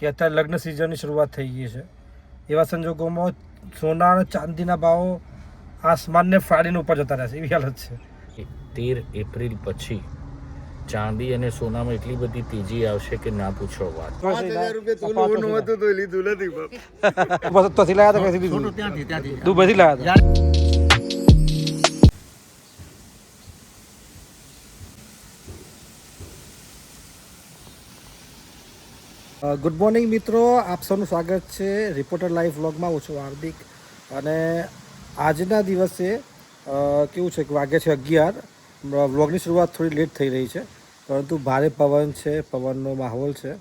કે અત્યારે લગ્ન સિઝનની શરૂઆત થઈ ગઈ છે. એવા સંજોગોમાં સોના અને ચાંદીના ભાવો આસમાનને ફાડીને ઉપર જતા રહેશે એવી હાલત છે. 13 એપ્રિલ પછી ચાંદી અને સોનામાં એટલી બધી તેજી આવશે કે ના પૂછો વાત. 5,000 રૂપિયા તો લોન હતું તો લીધું નથી બાપ. ત્યાંથી લાયા હતા ત્યાંથી દુબઈથી લાયા હતા. ગુડ મોર્નિંગ મિત્રો, આપ સૌનું સ્વાગત છે રિપોર્ટર લાઈવ વ્લોગમાં. હું છું હાર્દિક અને આજના દિવસે કેવું છે કે વાગે છે 11. વ્લોગની શરૂઆત થોડી લેટ થઈ રહી છે, પરંતુ ભારે પવન છે, પવનનો માહોલ છે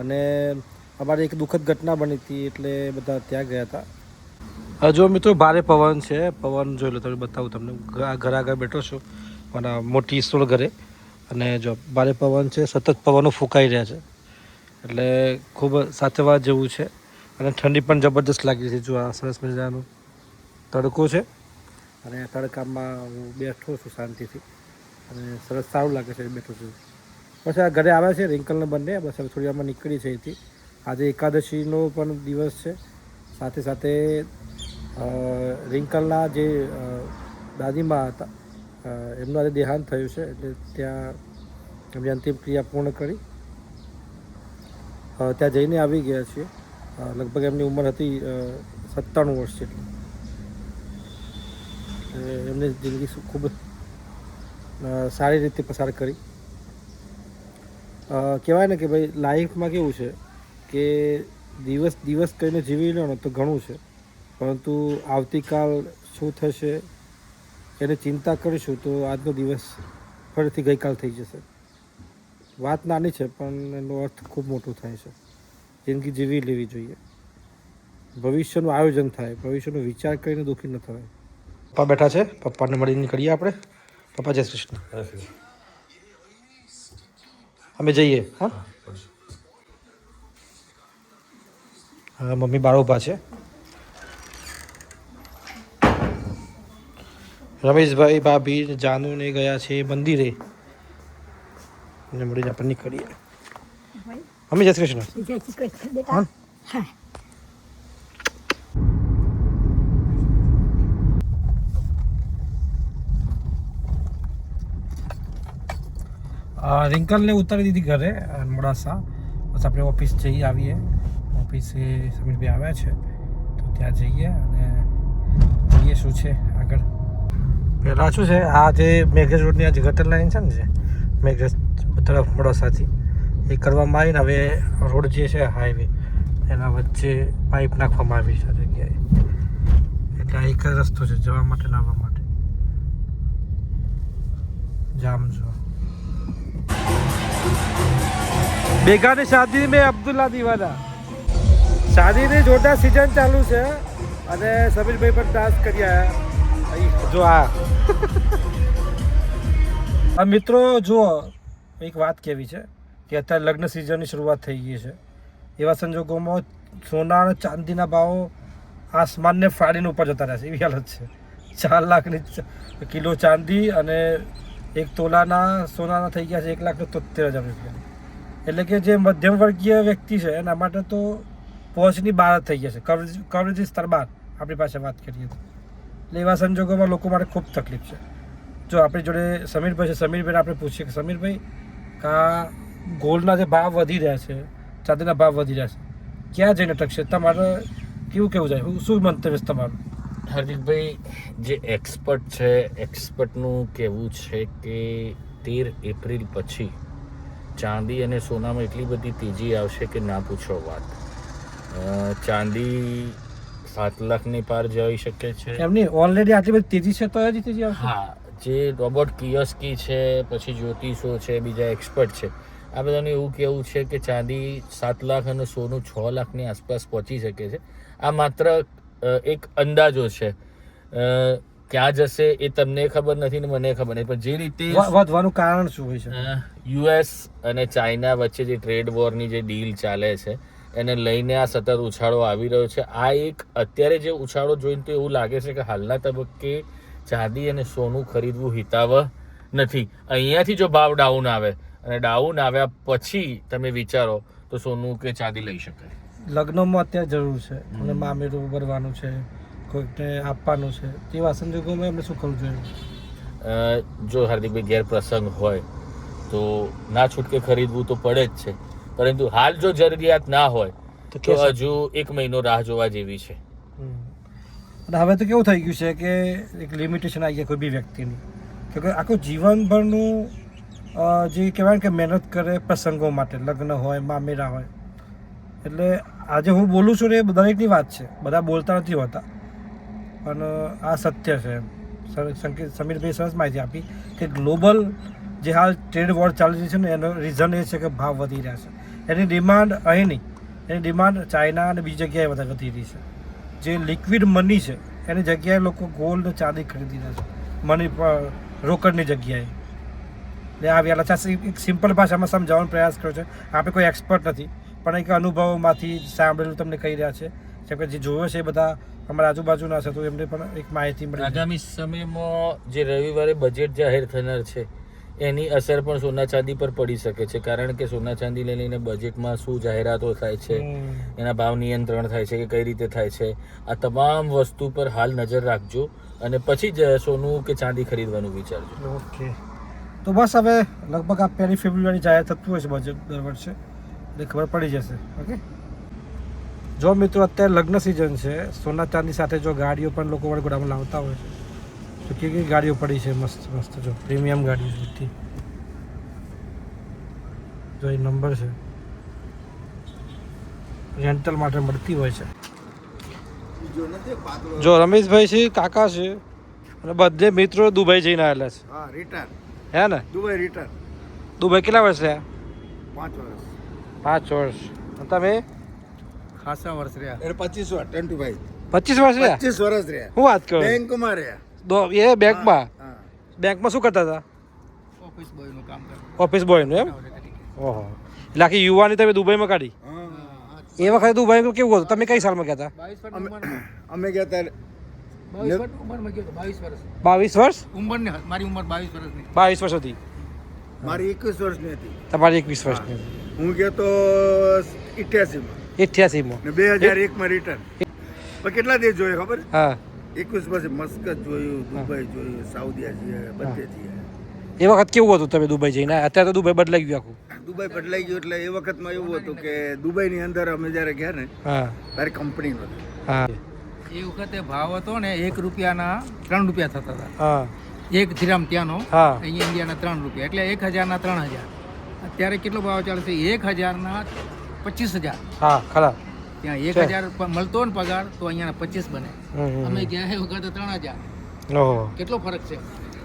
અને અમારી એક દુઃખદ ઘટના બની હતી એટલે બધા ત્યાં ગયા હતા. જો મિત્રો ભારે પવન છે, પવન જોઈ લો તમે, બતાવું તમને. ઘર આગળ બેઠો છું મારા મોટી સ્ટોર ઘરે અને જો ભારે પવન છે, સતત પવનો ફૂંકાઈ રહ્યા છે એટલે ખૂબ સાચવવા જેવું છે અને ઠંડી પણ જબરદસ્ત લાગી છે. જો આ સરસ મજાનો તડકો છે અને તડકામાં હું બેઠો છું શાંતિથી અને સરસ સારું લાગે છે બેઠો છું. પછી આ ઘરે આવ્યા છે રિંકલને બંને, બસ હવે થોડી વારમાં નીકળી છે અહીંથી. આજે એકાદશીનો પણ દિવસ છે, સાથે સાથે રિંકલના જે દાદીમા હતા એમનું આજે દેહાંત થયું છે એટલે ત્યાં એમની અંતિમ ક્રિયા પૂર્ણ કરી ત્યાં જઈને આવી ગયા છીએ. લગભગ એમની ઉંમર હતી 97 વર્ષ જેટલી. એમની જિંદગી ખૂબ સારી રીતે પસાર કરી. કહેવાય ને કે ભાઈ લાઈફમાં કેવું છે કે દિવસ કહીને જીવી લો ને તો ઘણું છે, પરંતુ આવતીકાલ શું થશે એની ચિંતા કરીશું તો આજનો દિવસ ફરીથી ગઈકાલ થઈ જશે. વાત નાની છે પણ એનો અર્થ ખૂબ મોટો થાય છે. જિંદગી જીવી લેવી જોઈએ, ભવિષ્યનું આયોજન થાય, ભવિષ્યનો વિચાર કરીને દુઃખી ન થવાય. પપ્પા બેઠા છે, પપ્પાને મળીને નીકળીએ આપણે. પપ્પા જય શ્રી કૃષ્ણ. અમે જઈએ. હા હા, મમ્મી બાર ઊભા છે. રમેશભાઈ, ભાભી, જાનુને ગયા છે મંદિરે અને મળીને આપણે નીકળીએ. અમે જય શ્રી કૃષ્ણ. જય શ્રી કૃષ્ણ બેટા. હા. રિંકલને ઉતારી દીધી ઘરે મોડાસા. બસ આપણે ઓફિસ જઈ આવીએ. ઓફિસે સમીરભાઈ આવ્યા છે તો ત્યાં જઈએ અને જોઈએ શું છે આગળ. પહેલાં શું છે, આ જે મેઘરજ રોડની આ જે ગટર લાઈન છે ને, જે મેઘરજ તરફ મોડાસાથી એ કરવામાં આવીને હવે રોડ જે છે હાઈવે એના વચ્ચે પાઇપ નાખવામાં આવી છે આ જગ્યાએ. એટલે આ એક જ રસ્તો છે જવા માટે ને આવવા માટે. જામ છો બેગાની શાદી મેં અબ્દુલ્લા દીવાના. શાદીની જોરદાર સિઝન ચાલુ છે અને સમીરભાઈ પણ ડાન્સ કરી આવ્યા. જો આ મિત્રો જુઓ, એક વાત કહેવી છે કે અત્યારે લગ્ન સિઝનની શરૂઆત થઈ ગઈ છે. એવા સંજોગોમાં સોના અને ચાંદીના ભાવો આસમાનને ફાડીને ઉપર જતા રહેશે એવી હાલત છે. 4 લાખની કિલો ચાંદી અને 1 તોલાના સોનાના થઈ ગયા છે 1,73,000 રૂપિયા. એટલે કે જે મધ્યમ વર્ગીય વ્યક્તિ છે એના માટે તો પહોંચની બહાર જ થઈ ગયા છે. કવરેજ સ્તર બહાર આપણી પાસે વાત કરીએ તો. એટલે એવા સંજોગોમાં લોકો માટે ખૂબ તકલીફ છે. જો આપણી જોડે સમીરભાઈ છે, સમીરભાઈને આપણે પૂછીએ કે સમીરભાઈ કા ગોલ્ડના જે ભાવ વધી રહ્યા છે, ચાંદીના ભાવ વધી રહ્યા છે, ક્યાં જઈને ટકશે? તમારે કેવું જાય, શું મંતવ્ય છે તમારું? હાર્દિકભાઈ, જે એક્સપર્ટ છે એક્સપર્ટનું કહેવું છે કે 13 એપ્રિલ પછી ચાંદી અને સોનામાં એટલી બધી તેજી આવશે કે ના પૂછો વાત. ચાંદી 7 લાખની પાર જઈ શકે છે. એમની ઓલરેડી આટલી બધી તેજી છે તો હજી તેજી આવશે. હા, જે રોબોટ કિયોસ્કી છે, પછી જ્યોતિષો છે, બીજા એક્સપર્ટ છે, આ બધાનું એવું કહેવું છે કે ચાંદી 7 લાખ અને સોનું 6 લાખની આસપાસ પહોંચી શકે છે. આ માત્ર એક અંદાજો છે. ક્યાં જશે એ તમને ખબર નથી ને મને ખબર નથી, પણ જે રીતે વધવાનું કારણ શું હોય છે? યુએસ અને ચાઇના વચ્ચે જે ટ્રેડ વોરની જે ડીલ ચાલે છે એને લઈને આ સતત ઉછાળો આવી રહ્યો છે. આ એક અત્યારે જે ઉછાળો જોઈને તો એવું લાગે છે કે હાલના તબક્કે ચાંદી અને સોનું ખરીદવું હિતાવહ નથી. અહીંયાથી જો ભાવ ડાઉન આવે અને ડાઉન આવ્યા પછી તમે વિચારો તો તો સોનું કે ચાંદી લઈ શકાય. લગ્નમાં અત્યારે જરૂર છે અને મામેરું ભરવાનું છે, કોઈકને આપવાનું છે, તેવા સંજોગોમાં એમને શું કરવું જોઈએ? જો હાર્દિકભાઈ ઘેર પ્રસંગ હોય તો ના છૂટકે ખરીદવું તો પડે જ છે, પરંતુ હાલ જો જરૂરિયાત ના હોય તો હજુ 1 મહિનો રાહ જોવા જેવી છે. અને હવે તો કેવું થઈ ગયું છે કે એક લિમિટેશન આવી ગયા કોઈ બી વ્યક્તિની, કે આખું જીવનભરનું જે કહેવાય કે મહેનત કરે પ્રસંગો માટે, લગ્ન હોય, મામેરા હોય. એટલે આજે હું બોલું છું ને એ દરેકની વાત છે, બધા બોલતા નથી હોતા, પણ આ સત્ય છે. સમીરભાઈ સરસ માહિતી આપી કે ગ્લોબલ જે હાલ ટ્રેડ વોર ચાલી રહી છે ને એનો રીઝન એ છે કે ભાવ વધી રહ્યા છે. એની ડિમાન્ડ અહીં નહીં, એની ડિમાન્ડ ચાઇના અને બીજી જગ્યાએ વધારે વધી રહી છે. જે લિક્વિડ મની છે એની જગ્યાએ લોકો ગોલ્ડ ચાંદી ખરીદી રહ્યા છે, મની રોકડની જગ્યાએ. એટલે આ વ્યાલા એક સિમ્પલ ભાષામાં સમજાવવાનો પ્રયાસ કર્યો છે. આપણે કોઈ એક્સપર્ટ નથી, પણ એક અનુભવોમાંથી સાંભળેલું તમને કહી રહ્યા છે. જેમ કે જે જોયો છે એ બધા અમારા આજુબાજુના છે, તો એમને પણ એક માહિતી મળી. આગામી સમયમાં જે રવિવારે બજેટ જાહેર થનાર છે એની અસર પણ સોના ચાંદી પર પડી શકે છે, કારણ કે સોના ચાંદી લઈને બજેટમાં શું જાહેરાતો થાય છે, એના ભાવ નિયંત્રણ થાય છે કે કઈ રીતે થાય છે, આ તમામ વસ્તુ પર હાલ નજર રાખજો અને પછી જ સોનું કે ચાંદી ખરીદવાનું વિચારજો. ઓકે, તો બસ હવે લગભગ આ 1 ફેબ્રુઆરી જાહેર થતું હોય છે બજેટ દર વર્ષે, એટલે ખબર પડી જશે. ઓકે, જો મિત્રો અત્યારે લગ્ન સિઝન છે, સોના ચાંદી સાથે જો ગાડીઓ પણ લોકો વડોદરામાં લાવતા હોય છે, તો કઈ ગાડીઓ પડી છે મસ્ત મસ્ત, જો પ્રીમિયમ ગાડીઓ બધી, જો એ નંબર છે, રેન્ટલ માટે મળતી હોય છે. જો રમેશભાઈ છે, કાકા છે, અને બધે મિત્રો દુબઈ જઈને આવેલા છે. હા, રિટર્ન હે ને? Dubai return. દુબઈ કેટલા વર્ષ રહ્યા? 5 વર્ષ. 5 વર્ષ. તમે? ખાસા વર્ષ રહ્યા. એટલે 25 વર્ષ. 25 વર્ષ રહ્યા? 25 વર્ષ રહ્યા. હું વાત કરું? બેંકમાં રહ્યા. એ બેંકમાં? હા. બેંકમાં શું કરતા હતા? ઓફિસ બોયનું કામ કરતા. ઓફિસ બોયનું એમ? ઓહો, એટલે આખી યુવાની તમે દુબઈમાં કાઢી? એ વખતે દુબઈ કેવું હતું? તમે કઈ સાલમાં ગયા હતા? અમે ગયા હતા 22 વર્ષ? મારી ઉંમર 22 વર્ષની. 22 વર્ષ હતી. મારી 21 વર્ષની હતી. તમારી 21 વર્ષની હતી. હું ગયો તો 88માં. 88માં. ને 2001માં રિટર્ન. પણ કેટલા દેશ જોયે ખબર? હા. 21 પછી મસ્કત જોયું, દુબઈ જોયું, સાઉદી જઈએ, બધે જઈએ. એ વખત કેવું હતું તમે દુબઈ જઈને? અત્યારે તો દુબઈ બદલાઈ ગયું આખું. દુબઈ બદલાઈ ગયું એટલે એ વખતમાં એવું હતું કે દુબઈની અંદર અમે જ્યારે ગયા ને હા તારી કંપની નહોતી. હા એ વખતે ભાવ હતો ને 1 રૂપિયાના 3 રૂપિયા થતા હતા. હા 1 દિરહમ ત્યાંનો, હા. અહીંયા ઇન્ડિયાના 3 રૂપિયા, એટલે 1000ના 3000. અત્યારે કેટલો ભાવ ચાલે છે? 1000ના 25000. હા ખરા. ત્યાં 1000 મળતો ને પગાર, તો અહીંયાના 25 બને. અમે ગયા એ વખતે 3000. ઓહો, કેટલો ફરક છે?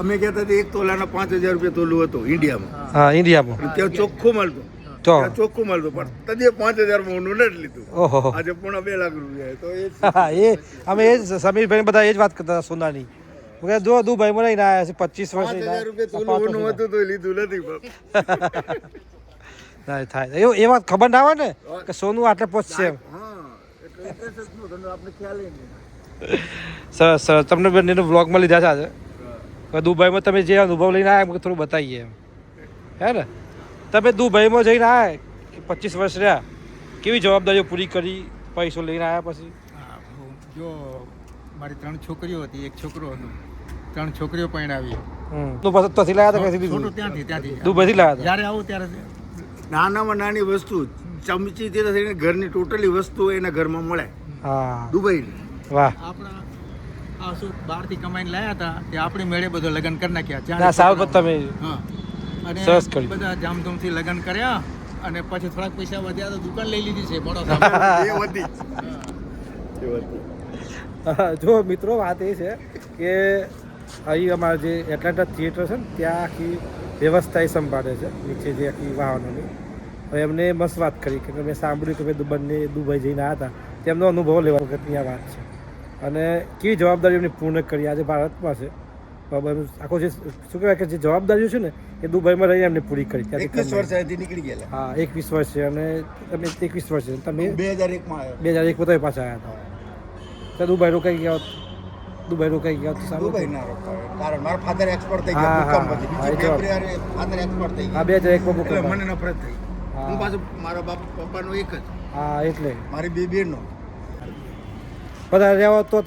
અમે ગયા હતા 1 તોલાના 5000 રૂપિયા તોલું હતું ઇન્ડિયામાં. હા ઇન્ડિયામાં ત્યાં ચોખ્ખું મળતું. તો ત્યાં ચોખ્ખું મળતું, પણ તદે 5000 માં હું નથી લીધું. ઓહો, આજે પૂણા 2 લાખ રૂપિયા. તો એ હા એ અમે એ જ સમીરભાઈ બધા એ જ વાત કરતા હતા સોનાની. કે જો દુબઈમાં રહીને આવ્યા છે 25 વર્ષ 5000 રૂપિયા તોલું હતું તો લીધું નથી બાપ. ના થાય એ વાત ખબર ના આવે ને કે સોનું આટલે પહોંચશે એમ. હા, એટલે interest જ નહોતો, આપણે ખ્યાલ ય નહીં. સરસ સરસ. તમને બંનેનો વ્લોગમાં લીધા છે આજે. દુબઈમાં તમે જે અનુભવ લઈને આવ્યા મને થોડું બતાવીએ એમ, હે ને? તમે દુબઈમાં જઈને આવ્યા 25 વર્ષ રહ્યા, કેવી જવાબદારીઓ પૂરી કરી પૈસો લઈને આવ્યા પછી? હા, જો મારી 3 છોકરીઓ હતી, 1 છોકરો હતો. 3 છોકરીઓ પરણાવી. તો પછી ત્યાંથી લાવ્યા હતા કે છોટું ત્યાંથી દુબઈથી લાવ્યા હતા? જ્યારે આવું ત્યારે નાનામાં નાની વસ્તુ ચમચી થી લઈને ઘરની ટોટલી વસ્તુ એના ઘરમાં મળે. હા દુબઈની. વાહ. આપણા આ શું બહારથી કમાઈને લાયા હતા તે આપણી મેળે બધો લગ્ન કરી નાખ્યા. ના સારું તમે હા, અને સરસ કર્યું. બધા ધામધૂમથી લગ્ન કર્યા અને પછી થોડાક પૈસા વધ્યા તો દુકાન લઈ લીધી છે મોડો એ વધી. એ વધી. જો મિત્રો વાત એ છે કે અહીં અમારા જે એટલાન્ટા થિયેટર છે ને ત્યાં આખી વ્યવસ્થા એ સંભાળે છે નીચે જે આખી વાહનોની. હવે એમને મસ્ત વાત કરી કે મેં સાંભળ્યું કે ભાઈ બંને દુબઈ જઈને આવ્યા હતા, તેમનો અનુભવ લેવા વખતની આ વાત છે અને કેવી જવાબદારી એમને પૂર્ણ કરી. આજે ભારતમાં છે આખો જે શું કહેવાય કે જે જવાબદારીઓ છે ને એ દુબઈમાં રહીને એમને પૂરી કરી. 21 વર્ષ અહીંથી નીકળી ગયેલા. હા 21 વર્ષ છે અને તમે 21 વર્ષ છે તમે 2001 માં આવ્યો. 2001 તમે પાછા આવ્યા હતા તો દુબઈ રોકાઈ ગયા હોત? દુબઈ રોકાઈ ગયા તો સારું. દુબઈ ના રોકાયો, કારણ મારા ફાધર એક્સપોર્ટ થઈ હા, ગયા હા, ભૂકંપ પછી. હા, બીજી ફેબ્રુઆરી ફાધર એક્સપોર્ટ થઈ હા ગયા. 2001 માં એટલે ભૂકંપ. મને નફરત થઈ. હું પાછું મારા પપ્પાનો એક જ, હા એટલે મારી બે બેનનો. બધા રહેવા તો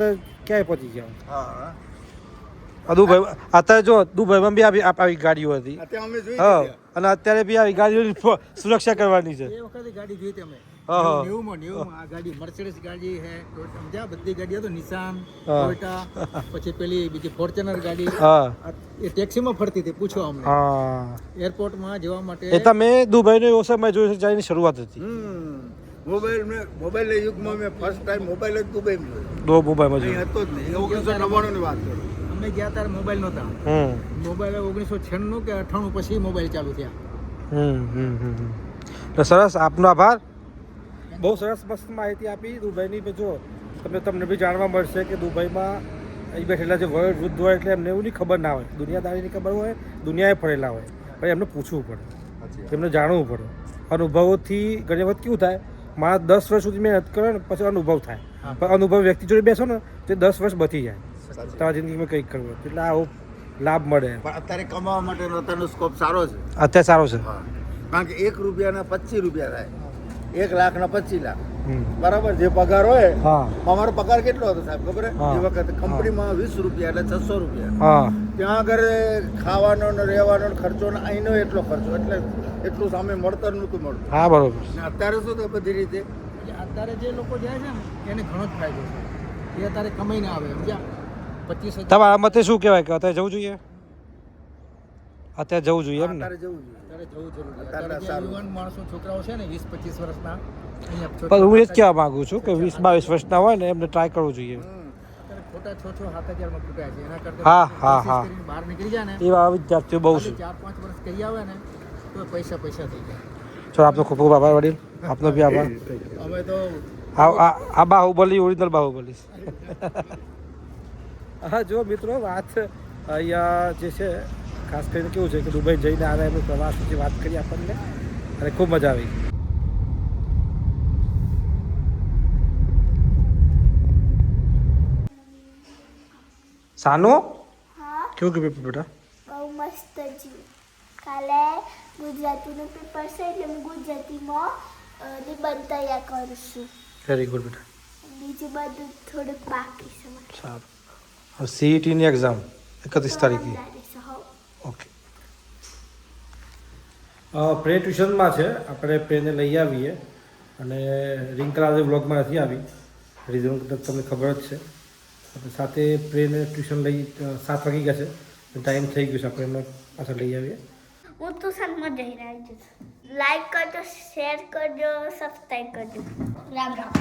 ક્યાંય પહોંચી ગયા. હા દુબઈ અત્યારે જો દુબઈમાં બી આવી ગાડીઓ હતી. અત્યારે અમે જોઈ હા અને અત્યારે બી આવી ગાડીઓની સુરક્ષા કરવાની છે. એ વખતે ગાડી જોઈ તમે હા, હા. 90 આ ગાડી મર્સિડીઝ ગાડી હે સમજ્યા, બધી ગાડી હતો, નિસાન, હા. ટોયોટા, પછી પેલી બીજી ફોર્ચ્યુનર ગાડી, હા એ ટેક્સીમાં ફરતી હતી. પૂછો અમને હા એરપોર્ટમાં જવા માટે. એ તમે દુબઈનો એવો સમય જોયો છે જ્યારે એની શરૂઆત હતી. મોબાઈલ યુગમાં મેં ફર્સ્ટ ટાઈમ મોબાઈલ જ દુબઈમાં જોયો. દુબઈમાં અહીં જોયો. હતો જ નહીં. 1999 ની વાત કરું. અમે ગયા ત્યારે મોબાઈલ નહોતા. મોબાઈલ 1996 કે 98 પછી મોબાઈલ ચાલુ થયા. તો સરસ, આપનો આભાર. બહુ સરસ મસ્ત માહિતી આપી દુબઈની. જો તમને બી જાણવા મળશે કે દુબઈમાં અહીં બેઠેલા જે વૃદ્ધ હોય એટલે એમને એવું નહીં ખબર ના હોય, દુનિયાદારીની ખબર હોય, દુનિયાએ ફરેલા હોય, પણ એમને પૂછવું પડે, એમને જાણવું પડે. અનુભવોથી ઘણી વખત કેવું થાય, મારા 10 વર્ષ સુધી મહેનત કરે ને પછી અનુભવ થાય, પણ અનુભવ વ્યક્તિ જોડે બેસો ને તે 10 વર્ષ બચી જાય તમારા જિંદગીમાં કંઈક કરવું હોય. એટલે આવો લાભ મળે. પણ અત્યારે કમાવા માટેનો અત્યારનો સ્કોપ સારો છે. અત્યારે સારો છે. કારણ કે 1 રૂપિયાના 25 રૂપિયા થાય, 1 લાખના 25 લાખ. બરાબર. જે પગાર હોય, હા અમારો પગાર કેટલો હતો સાહેબ ખબર હે? હા. એ વખતે કંપનીમાં 20 રૂપિયા એટલે 600 રૂપિયા. હા ત્યાં આગળ ખાવાનો ને રહેવાનો ને ખર્ચો ને અહીંનો એટલો ખર્ચો, એટલે એટલું સામે મળતર નહોતું મળતું. હા બરોબર. ને અત્યારે શું થાય બધી રીતે અત્યારે જે લોકો જાય છે ને એને ઘણો જ ફાયદો છે. એ અત્યારે કમાઈને આવે સમજ્યા. 25,000 તમારા મતે શું કહેવાય કે અત્યારે જવું જોઈએ? અત્યારે જવું જોઈએ એમ ને? અત્યારે જવું જોઈએ. અત્યારે જવું જરૂરી. અત્યારે અત્યારે જે સારું. યુવાન માણસો છોકરાઓ છે ને 20-25 વર્ષના અહીંયા પણ હું એ જ કહેવા માંગુ છું કે 20-22 વર્ષના હોય ને એમને ટ્રાય કરવું જોઈએ. અત્યારે ખોટા 6-7 હજારમાં ફૂટ્યા છે. એના કરતાં હા, હા, કોશિશ હા. કરીને બહાર નીકળી જાય ને, એવા વિદ્યાર્થીઓ બહુ છે. 4-5 વર્ષ કહી આવે ને તો પૈસા થઈ જાય. ચલો, આપનો ખૂબ ખૂબ આભાર વડીલ. આપનો બી આભાર. અમે તો આ બાહુબલી ઓરિજિનલ બાહુબલી. હા જો મિત્રો, વાત અહીંયા જે છે ખાસ કરીને કેવું છે કે દુબઈ જઈને આવ્યા એમનો પ્રવાસની વાત કરી આપણને અને ખૂબ મજા આવી. સાનુ હા કેવું કે પેપર બેટા? બહુ મસ્ત જીવ. કાલે ગુજરાતીનું પેપર છે એટલે હું ગુજરાતીમાં નિબંધ તૈયાર કરું છું. વેરી ગુડ બેટા. બીજું બધું થોડુંક બાકી છે મારે. સારું. હવે સીઈટીની એક્ઝામ 31 તારીખે. તૈયારી છે, હો. ઓકે. પ્રે ટ્યુશનમાં છે, આપણે પ્રેને લઈ આવીએ અને રિંકલ આજે બ્લોગમાં નથી આવી, રીઝન તમને ખબર જ છે. આપણે સાથે પ્રેને ટ્યુશન લઈ 7 વાગી ગયા છે, ટાઈમ થઈ ગયો છે, આપણે એમને પાછા લઈ આવીએ. હું ટ્યુશનમાં જઈ રહી છું. લાઈક કરજો, શેર કરજો, સબસ્ક્રાઈબ કરજો. રામ રામ.